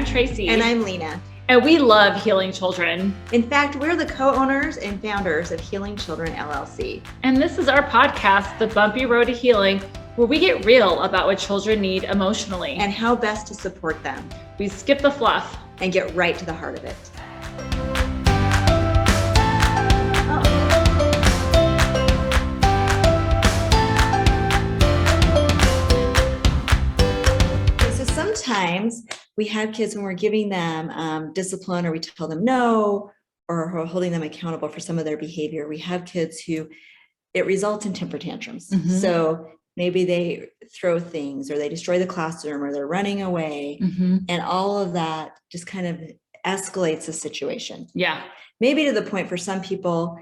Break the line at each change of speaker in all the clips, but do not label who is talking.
I'm Traci.
And I'm Leena.
And we love healing children.
In fact, we're the co-owners and founders of Healing Children, LLC.
And this is our podcast, The Bumpy Road to Healing, where we get real about what children need emotionally.
And how best to support them.
We skip the fluff.
And get right to the heart of it. Sometimes we have kids when we're giving them discipline, or we tell them no, or holding them accountable for some of their behavior. We have kids who it results in temper tantrums. Mm-hmm. So maybe they throw things, or they destroy the classroom, or they're running away. Mm-hmm. And all of that just kind of escalates the situation.
Yeah.
Maybe to the point for some people,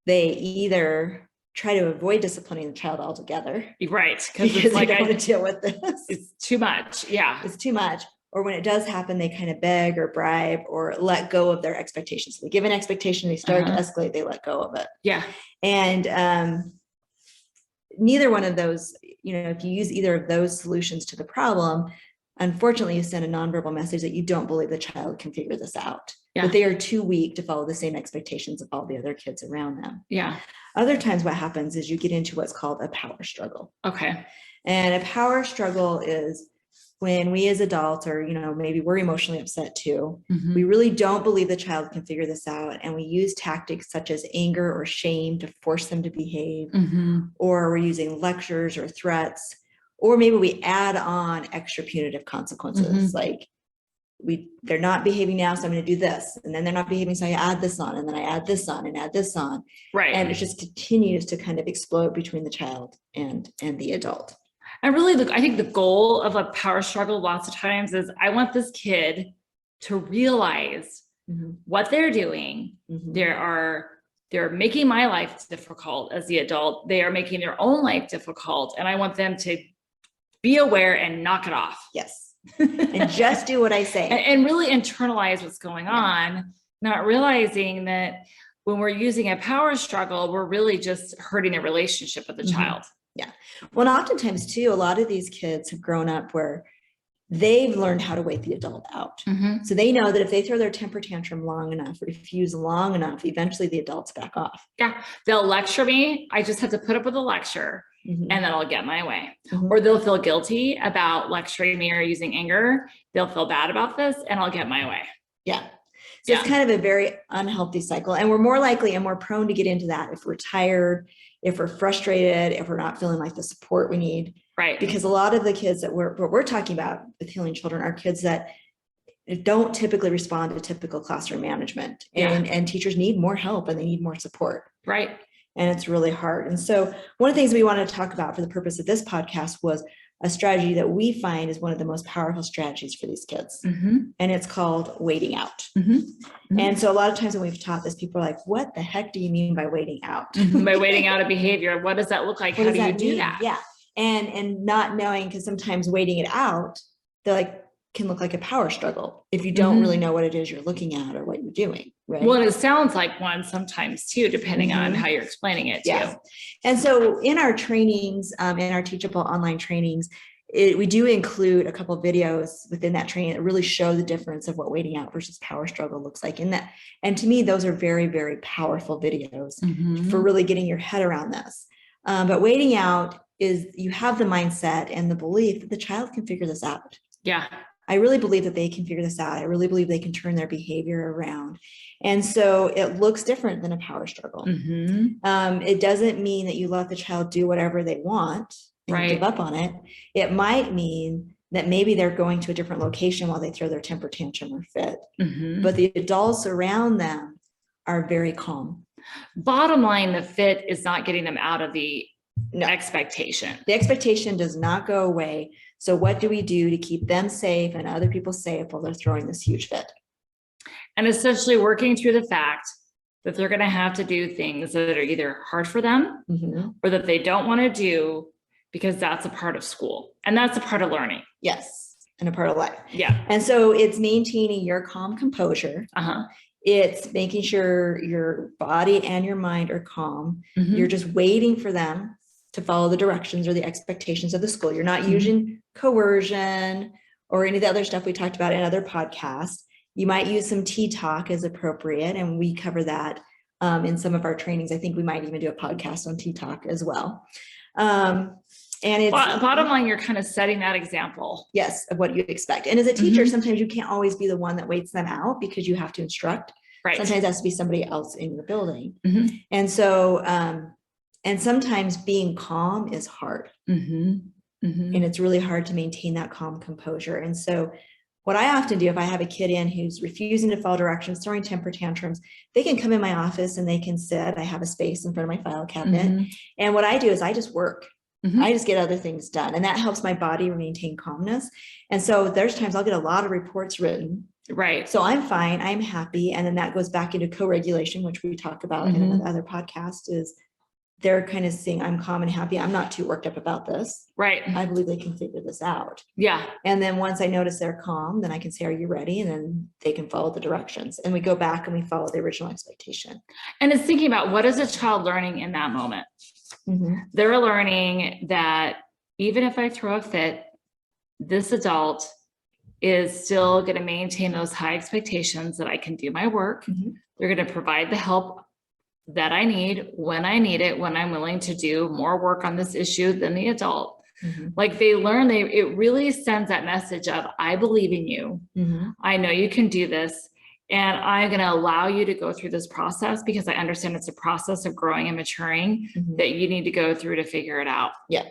they either try to avoid disciplining the child altogether.
Right.
Because it's like, I don't want to deal with this.
It's too much. Yeah.
It's too much. Or when it does happen, they kind of beg or bribe or let go of their expectations. So they give an expectation, they start to escalate, they let go of it.
Yeah.
And neither one of those, if you use either of those solutions to the problem, unfortunately, you send a nonverbal message that you don't believe the child can figure this out. Yeah. That they are too weak to follow the same expectations of all the other kids around them.
Yeah.
Other times what happens is you get into what's called a power struggle.
Okay.
And a power struggle is when we as adults, or, maybe we're emotionally upset too, mm-hmm. we really don't believe the child can figure this out. And we use tactics such as anger or shame to force them to behave, mm-hmm. or we're using lectures or threats, or maybe we add on extra punitive consequences, mm-hmm. like they're not behaving now, so I'm going to do this. And then they're not behaving, so I add this on, and then I add this on and add this on.
Right.
And it just continues to kind of explode between the child and the adult.
And really, I think the goal of a power struggle lots of times is I want this kid to realize mm-hmm. what they're doing. Mm-hmm. They're making my life difficult as the adult. They are making their own life difficult. And I want them to be aware and knock it off.
Yes. And just do what I say.
And really internalize what's going on, not realizing that when we're using a power struggle, we're really just hurting the relationship with the mm-hmm. child.
Yeah. Well, and oftentimes too, a lot of these kids have grown up where they've learned how to wait the adult out. Mm-hmm. So they know that if they throw their temper tantrum long enough, refuse long enough, eventually the adults back off.
Yeah. They'll lecture me. I just have to put up with a lecture. Mm-hmm. And then I'll get my way. Mm-hmm. Or they'll feel guilty about lecturing me or using anger. They'll feel bad about this and I'll get my way.
Yeah. So it's kind of a very unhealthy cycle. And we're more likely and more prone to get into that if we're tired, if we're frustrated, if we're not feeling like the support we need.
Right.
Because a lot of the kids that we're talking about with Healing Children are kids that don't typically respond to typical classroom management. And teachers need more help and they need more support.
Right.
And it's really hard. And so one of the things we wanted to talk about for the purpose of this podcast was a strategy that we find is one of the most powerful strategies for these kids. Mm-hmm. And it's called waiting out. Mm-hmm. Mm-hmm. And so a lot of times when we've taught this, people are like, what the heck do you mean by waiting out?
By waiting out a behavior, what does that look like? How do you do that?
Yeah. And not knowing, because sometimes waiting it out, can look like a power struggle if you don't mm-hmm. really know what it is you're looking at or what you're doing. Right.
Well, it sounds like one sometimes too, depending mm-hmm. on how you're explaining it too.
Yes. And so in our trainings, in our teachable online trainings, we do include a couple of videos within that training that really show the difference of what waiting out versus power struggle looks like in that. And to me, those are very, very powerful videos mm-hmm. for really getting your head around this. But waiting out is you have the mindset and the belief that the child can figure this out.
Yeah.
I really believe that they can figure this out. I really believe they can turn their behavior around. And so it looks different than a power struggle. Mm-hmm. It doesn't mean that you let the child do whatever they want and give up on it. It might mean that maybe they're going to a different location while they throw their temper tantrum or fit. Mm-hmm. But the adults around them are very calm.
Bottom line, the fit is not getting them out of the expectation.
The expectation does not go away. So what do we do to keep them safe and other people safe while they're throwing this huge fit?
And essentially working through the fact that they're going to have to do things that are either hard for them mm-hmm. or that they don't want to do because that's a part of school and that's a part of learning.
Yes. And a part of life.
Yeah.
And so it's maintaining your calm composure. Uh-huh. It's making sure your body and your mind are calm. Mm-hmm. You're just waiting for them to follow the directions or the expectations of the school. You're not mm-hmm. using coercion or any of the other stuff we talked about in other podcasts. You might use some T-talk as appropriate, and we cover that in some of our trainings. I think we might even do a podcast on T-talk as well. And it's
bottom line, you're kind of setting that example.
Yes, of what you expect. And as a teacher, sometimes you can't always be the one that waits them out because you have to instruct.
Right.
Sometimes it has to be somebody else in your building. And so, and sometimes being calm is hard. And it's really hard to maintain that calm composure. And so what I often do, if I have a kid in who's refusing to follow directions, throwing temper tantrums, they can come in my office and they can sit. I have a space in front of my file cabinet. And what I do is I just work. I just get other things done, and that helps my body maintain calmness. And so there's times I'll get a lot of reports written.
Right.
So I'm fine. I'm happy. And then that goes back into co-regulation, which we talk about in another podcast, is they're kind of saying, I'm calm and happy. I'm not too worked up about this.
Right.
I believe they can figure this out.
Yeah.
And then once I notice they're calm, then I can say, are you ready? And then they can follow the directions. And we go back and we follow the original expectation.
And it's thinking about, what is a child learning in that moment? They're learning that even if I throw a fit, this adult is still going to maintain those high expectations that I can do my work. They're going to provide the help that I need when I need it, when I'm willing to do more work on this issue than the adult. Like they learn, it really sends that message of, I believe in you. I know you can do this. And I'm going to allow you to go through this process because I understand it's a process of growing and maturing that you need to go through to figure it out.
Yeah.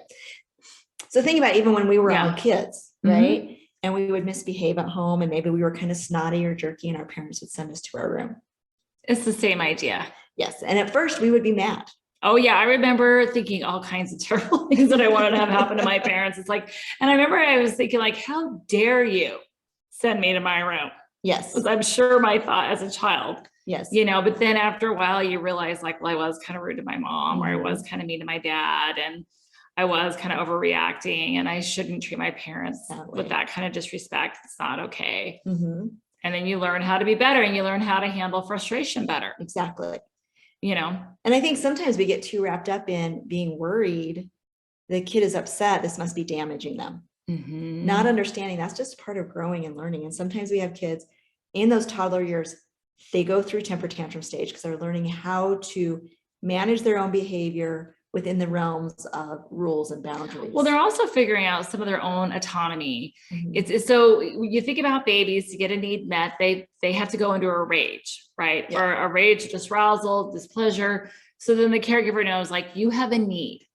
So think about even when we were all kids, right? And we would misbehave at home, and maybe we were kind of snotty or jerky, and our parents would send us to our room.
It's the same idea.
Yes. And at first we would be mad.
Oh yeah. I remember thinking all kinds of terrible things that I wanted to have happen to my parents. It's like, and I remember I was thinking like, how dare you send me to my room?
Yes.
Was I'm sure my thought as a child.
Yes.
You know, but then after a while you realize like, well, I was kind of rude to my mom, or I was kind of mean to my dad, and I was kind of overreacting, and I shouldn't treat my parents with that kind of disrespect. It's not okay. And then you learn how to be better, and you learn how to handle frustration better.
Exactly.
You know,
and I think sometimes we get too wrapped up in being worried. The kid is upset. This must be damaging them. Not understanding that's just part of growing and learning. And sometimes we have kids in those toddler years, they go through temper tantrum stage because they're learning how to manage their own behavior within the realms of rules and boundaries. Well,
they're also figuring out some of their own autonomy. It's so you think about babies, to get a need met, they have to go into a rage, right? Or a rage, just arousal, displeasure. So then the caregiver knows, like, you have a need.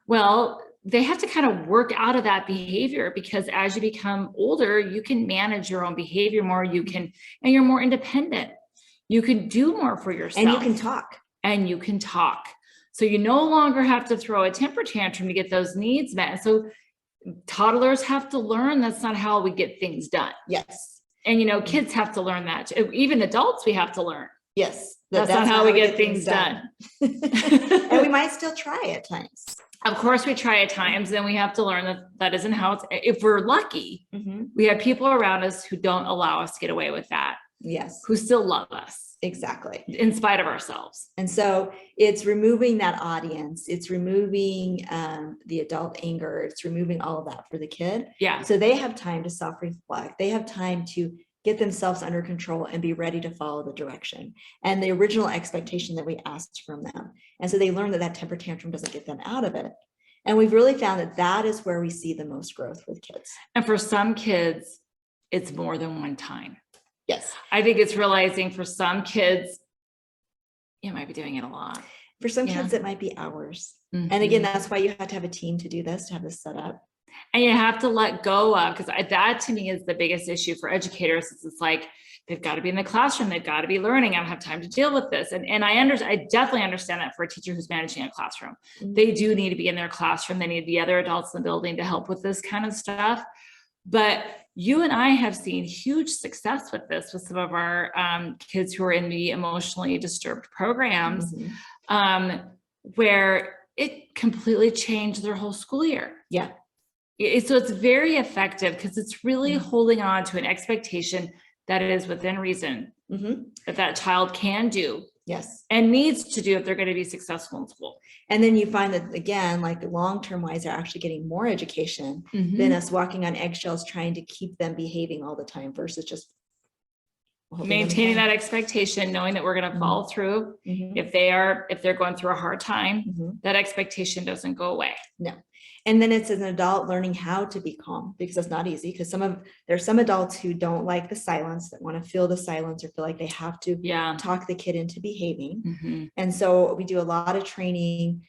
Well, they have to kind of work out of that behavior, because as you become older, you can manage your own behavior more. You can, and you're more independent. You can do more for yourself.
And you can talk.
And you can talk. So you no longer have to throw a temper tantrum to get those needs met. And so toddlers have to learn that's not how we get things done.
Yes.
And, you know, kids have to learn that. Even adults, we have to learn.
Yes.
That's not how we get things done.
And we might still try at times.
Of course we try at times, and we have to learn that that isn't how it's, if we're lucky, we have people around us who don't allow us to get away with that.
Yes.
Who still love us.
Exactly.
In spite of ourselves.
And so it's removing that audience. It's removing the adult anger. It's removing all of that for the kid.
Yeah.
So they have time to self-reflect. They have time to get themselves under control and be ready to follow the direction and the original expectation that we asked from them. And so they learn that that temper tantrum doesn't get them out of it. And we've really found that that is where we see the most growth with kids.
And for some kids, it's more than one time.
Yes.
I think it's realizing for some kids, you might be doing it a lot.
For some kids, it might be hours. And again, that's why you have to have a team to do this, to have this set up.
And you have to let go of, because that to me is the biggest issue for educators. It's like, they've got to be in the classroom. They've got to be learning. I don't have time to deal with this. And I definitely understand that for a teacher who's managing a classroom. They do need to be in their classroom. They need the other adults in the building to help with this kind of stuff. But you and I have seen huge success with this, with some of our kids who are in the emotionally disturbed programs, where it completely changed their whole school year.
Yeah.
So it's very effective, because it's really holding on to an expectation that is within reason, that child can do
Yes.
And needs to do if they're going to be successful in school.
And then you find that, again, like long-term wise, they're actually getting more education than us walking on eggshells trying to keep them behaving all the time versus just
maintaining that expectation, knowing that we're going to follow through. If they're going through a hard time, that expectation doesn't go away.
No. And then it's an adult learning how to be calm, because it's not easy, because there's some adults who don't like the silence, that want to feel the silence or feel like they have to talk the kid into behaving. And so we do a lot of training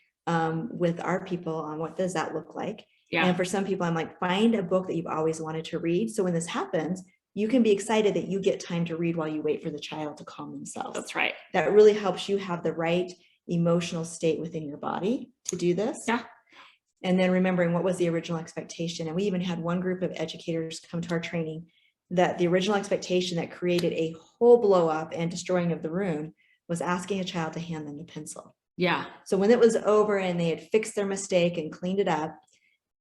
with our people on what does that look like. And for some people, I'm like, find a book that you've always wanted to read. So when this happens, you can be excited that you get time to read while you wait for the child to calm themselves.
That's right.
That really helps you have the right emotional state within your body to do this.
Yeah.
And then remembering what was the original expectation. And we even had one group of educators come to our training that the original expectation that created a whole blow up and destroying of the room was asking a child to hand them the pencil.
Yeah.
So when it was over and they had fixed their mistake and cleaned it up,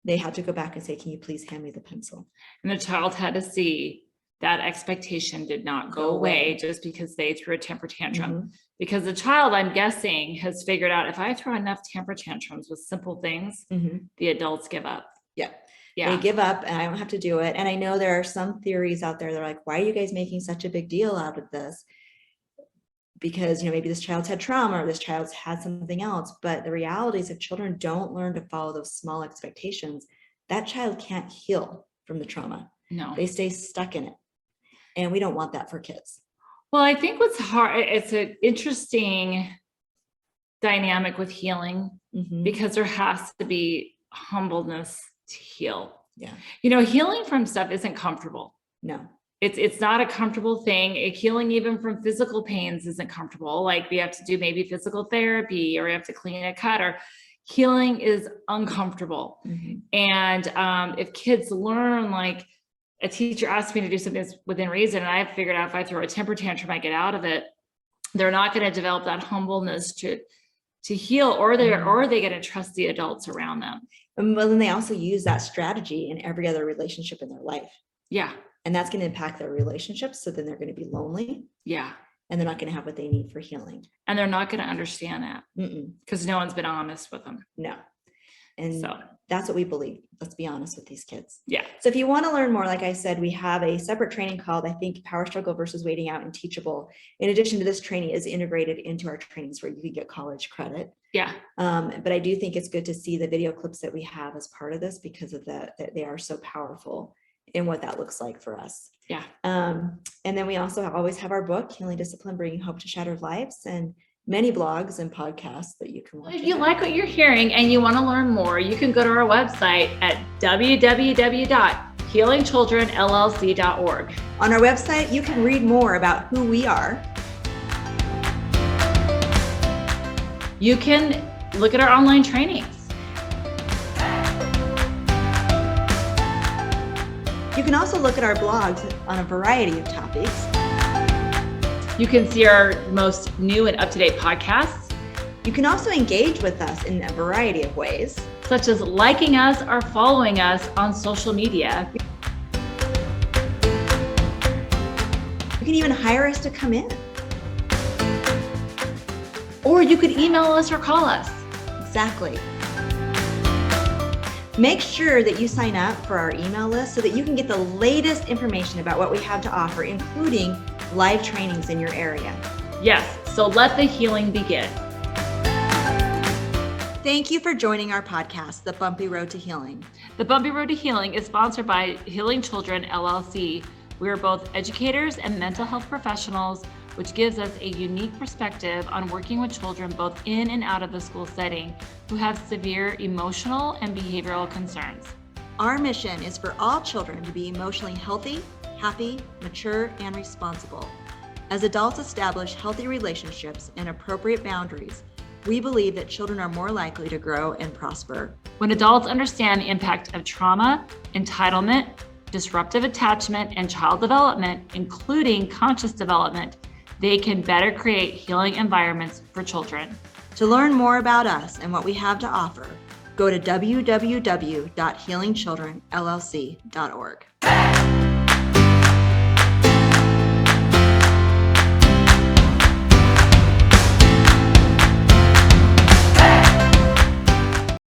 they had to go back and say, can you please hand me the pencil?
And the child had to see that expectation did not go away just because they threw a temper tantrum. Because the child, I'm guessing, has figured out, if I throw enough temper tantrums with simple things, the adults give up.
Yeah. They give up and I don't have to do it. And I know there are some theories out there that are like, why are you guys making such a big deal out of this? Because, maybe this child's had trauma or this child's had something else. But the reality is, if children don't learn to follow those small expectations, that child can't heal from the trauma.
No.
They stay stuck in it. And we don't want that for kids.
Well, I think what's hard, it's an interesting dynamic with healing because there has to be humbleness to heal.
Yeah.
Healing from stuff isn't comfortable.
No.
It's not a comfortable thing. Healing even from physical pains isn't comfortable. Like we have to do maybe physical therapy, or we have to clean a cut, or healing is uncomfortable. And if kids learn, like, a teacher asked me to do something that's within reason, and I have figured out if I throw a temper tantrum, I get out of it, they're not going to develop that humbleness to heal, or are they going to trust the adults around them?
Well, then they also use that strategy in every other relationship in their life.
Yeah.
And that's going to impact their relationships. So then they're going to be lonely.
Yeah.
And they're not going to have what they need for healing.
And they're not going to understand that because no one's been honest with them.
No. And
so
that's what we believe. Let's be honest with these kids.
Yeah.
So if you want to learn more, like I said, we have a separate training called, I think, Power Struggle versus Waiting Out and Teachable. In addition to this training is integrated into our trainings where you can get college credit.
Yeah.
But I do think it's good to see the video clips that we have as part of this because of that they are so powerful in what that looks like for us.
Yeah.
And then we also always have our book, Healing Discipline, Bringing Hope to Shattered Lives, and many blogs and podcasts that you can watch.
If you like what you're hearing and you want to learn more, you can go to our website at www.healingchildrenllc.org.
On our website, you can read more about who we are.
You can look at our online trainings.
You can also look at our blogs on a variety of topics.
You can see our most new and up-to-date podcasts.
You can also engage with us in a variety of ways,
such as liking us or following us on social media.
You can even hire us to come in.
Or you could email us or call us.
Exactly. Make sure that you sign up for our email list so that you can get the latest information about what we have to offer, including live trainings in your area.
Yes, so let the healing begin.
Thank you for joining our podcast, The Bumpy Road to Healing.
The Bumpy Road to Healing is sponsored by Healing Children, LLC. We are both educators and mental health professionals, which gives us a unique perspective on working with children both in and out of the school setting who have severe emotional and behavioral concerns.
Our mission is for all children to be emotionally healthy, happy, mature, and responsible. As adults establish healthy relationships and appropriate boundaries, we believe that children are more likely to grow and prosper.
When adults understand the impact of trauma, entitlement, disruptive attachment, and child development, including conscious development, they can better create healing environments for children.
To learn more about us and what we have to offer, go to www.healingchildrenllc.org.